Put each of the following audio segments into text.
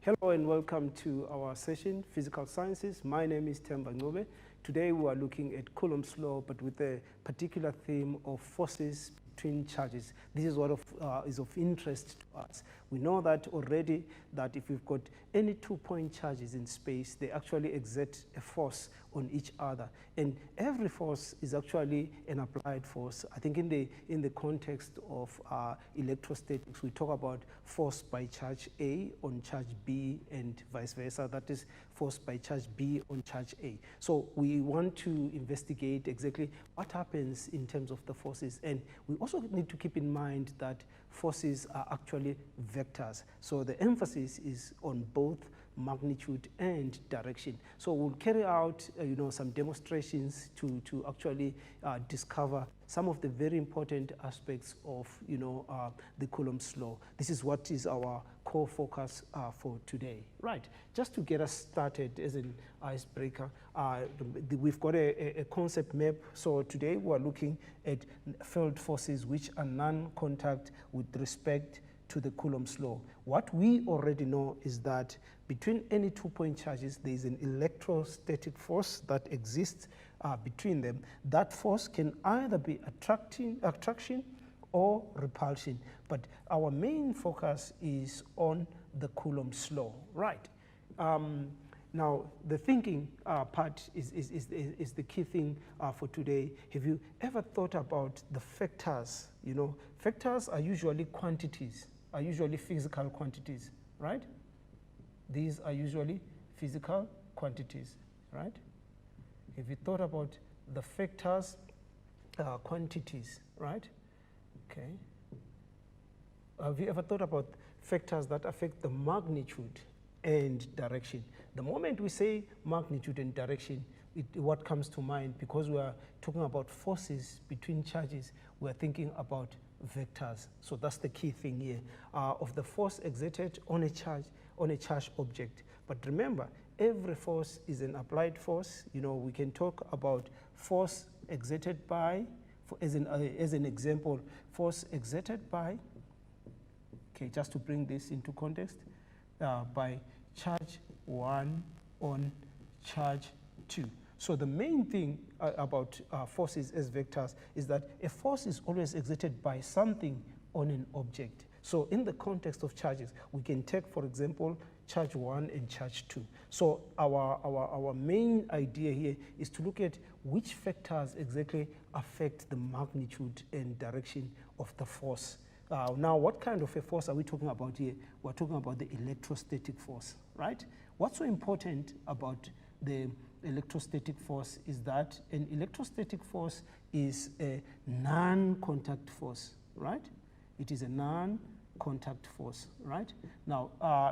Hello and welcome to our session, Physical Sciences. My name is Themba Ncube. Today we are looking at Coulomb's law, but with a particular theme of forces between charges. This is what is of interest to us. We know that already that if we've got any 2-point charges in space, they actually exert a force on each other. And every force is actually an applied force. I think in the context of electrostatics, we talk about force by charge A on charge B and vice versa. That is force by charge B on charge A. So we want to investigate exactly what happens in terms of the forces. And we also need to keep in mind that forces are actually vectors. So the emphasis is on both magnitude and direction. So we'll carry out some demonstrations to actually discover some of the very important aspects of the Coulomb's law. This is what is our core focus for today. Right, just to get us started as an icebreaker, we've got a concept map. So today we're looking at field forces which are non-contact with respect to the Coulomb's law. What we already know is that between any 2-point charges, there is an electrostatic force that exists between them. That force can either be attraction or repulsion, but our main focus is on the Coulomb's law, right? Now, the thinking part is the key thing for today. Have you ever thought about the factors? Factors are usually quantities, are usually physical quantities, right? These are usually physical quantities, right? Have you thought about the factors, quantities, right? Okay. Have you ever thought about factors that affect the magnitude and direction? The moment we say magnitude and direction, what comes to mind? Because we are talking about forces between charges, we are thinking about vectors. So that's the key thing here of the force exerted on a charged object. But remember, every force is an applied force. We can talk about force exerted by, as an example, force exerted by, okay, just to bring this into context, by charge 1 on charge 2. So the main thing about forces as vectors is that a force is always exerted by something on an object. So in the context of charges, we can take, for example, charge 1 and charge 2. So our main idea here is to look at which factors exactly affect the magnitude and direction of the force. Now, what kind of a force are we talking about here? We're talking about the electrostatic force, right? What's so important about the electrostatic force is that an electrostatic force is a non-contact force, right? It is a non-contact force, right? Now,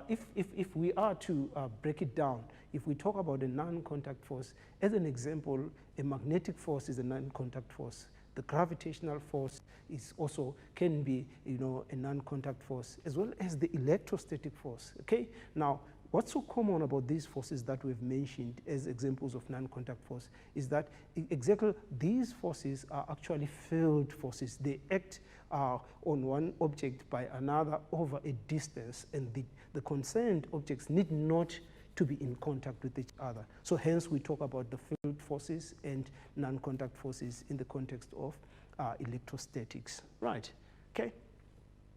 if we are to break it down, if we talk about a non-contact force, as an example, a magnetic force is a non-contact force. The gravitational force is also can be, a non-contact force, as well as the electrostatic force. Okay. Now, what's so common about these forces that we've mentioned as examples of non-contact force is that exactly these forces are actually field forces. They act on one object by another over a distance, and the concerned objects need not to be in contact with each other. So hence we talk about the field forces and non-contact forces in the context of electrostatics. Right, okay.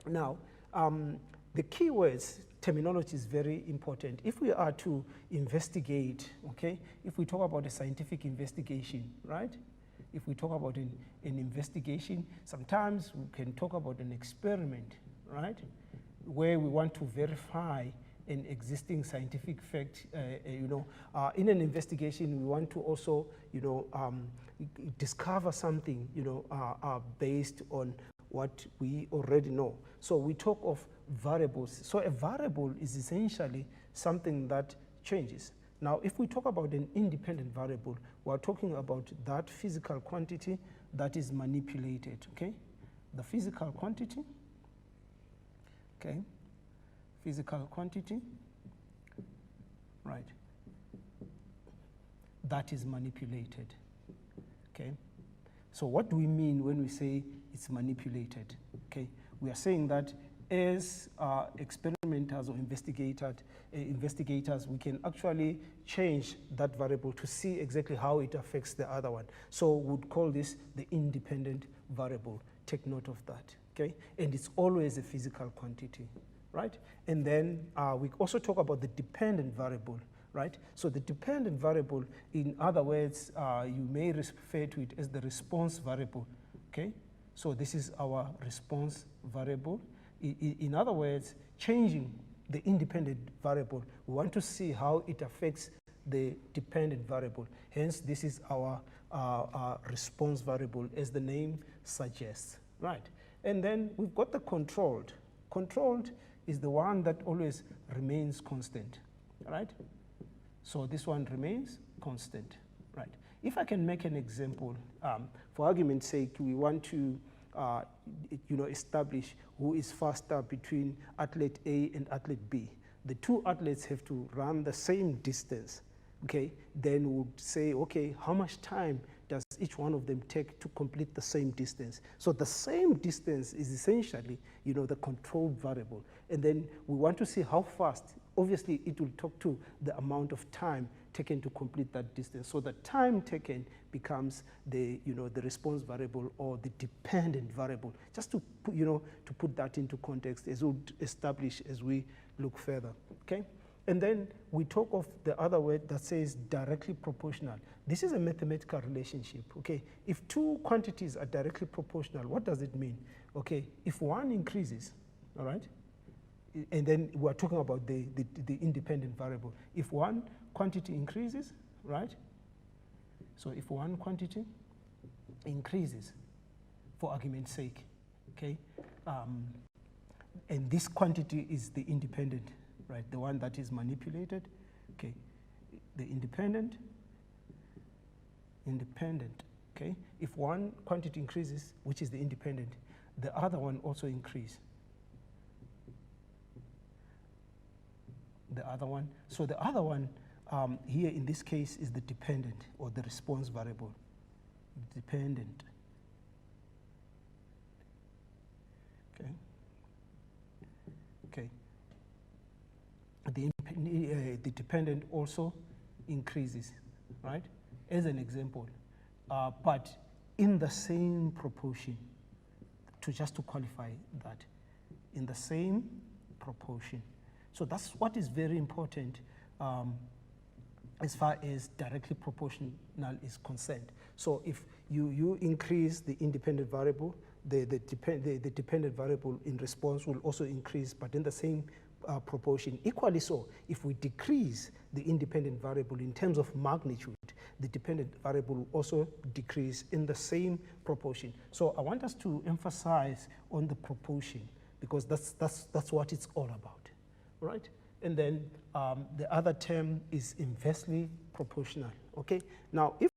Now, the key words, terminology is very important. If we are to investigate, okay, if we talk about a scientific investigation, right? If we talk about an investigation, sometimes we can talk about an experiment, right? Where we want to verify an existing scientific fact. In an investigation, we want to also, discover something, based on what we already know. So we talk of variables. So a variable is essentially something that changes. Now, if we talk about an independent variable, we're talking about that physical quantity that is manipulated, okay? The physical quantity, okay? Physical quantity, right, that is manipulated, okay? So what do we mean when we say it's manipulated, okay? We are saying that as experimenters or investigators, we can actually change that variable to see exactly how it affects the other one. So we'd call this the independent variable. Take note of that, okay? And it's always a physical quantity, right? And then we also talk about the dependent variable, right? So the dependent variable, in other words, you may refer to it as the response variable, okay? So this is our response variable. In other words, changing the independent variable, we want to see how it affects the dependent variable. Hence, this is our response variable, as the name suggests, right? And then we've got the controlled. Controlled is the one that always remains constant, right? So this one remains constant, right? If I can make an example, for argument's sake, we want to establish who is faster between athlete A and athlete B. The two athletes have to run the same distance, okay? Then we'll say, okay, how much time does each one of them take to complete the same distance? So the same distance is essentially, the control variable. And then we want to see how fast. Obviously, it will talk to the amount of time taken to complete that distance. So the time taken becomes the response variable or the dependent variable. Just to put that into context, as we'll establish as we look further. Okay. And then we talk of the other word that says directly proportional. This is a mathematical relationship, okay? If two quantities are directly proportional, what does it mean? Okay, if one increases, all right? And then we're talking about the independent variable. If one quantity increases, right? So if one quantity increases, for argument's sake, okay? And this quantity is the independent, right? The one that is manipulated, okay? The independent, okay? If one quantity increases, which is the independent, the other one also increases. The other one, so the other one here in this case is the dependent or the response variable, dependent, okay? Okay. The dependent also increases, right? As an example, but in the same proportion, just to qualify that, in the same proportion. So that's what is very important as far as directly proportional is concerned. So if you increase the independent variable, the dependent variable in response will also increase, but in the same proportion. Equally so, if we decrease the independent variable in terms of magnitude, the dependent variable will also decrease in the same proportion. So I want us to emphasize on the proportion, because that's what it's all about, right? And then the other term is inversely proportional, okay? Now, if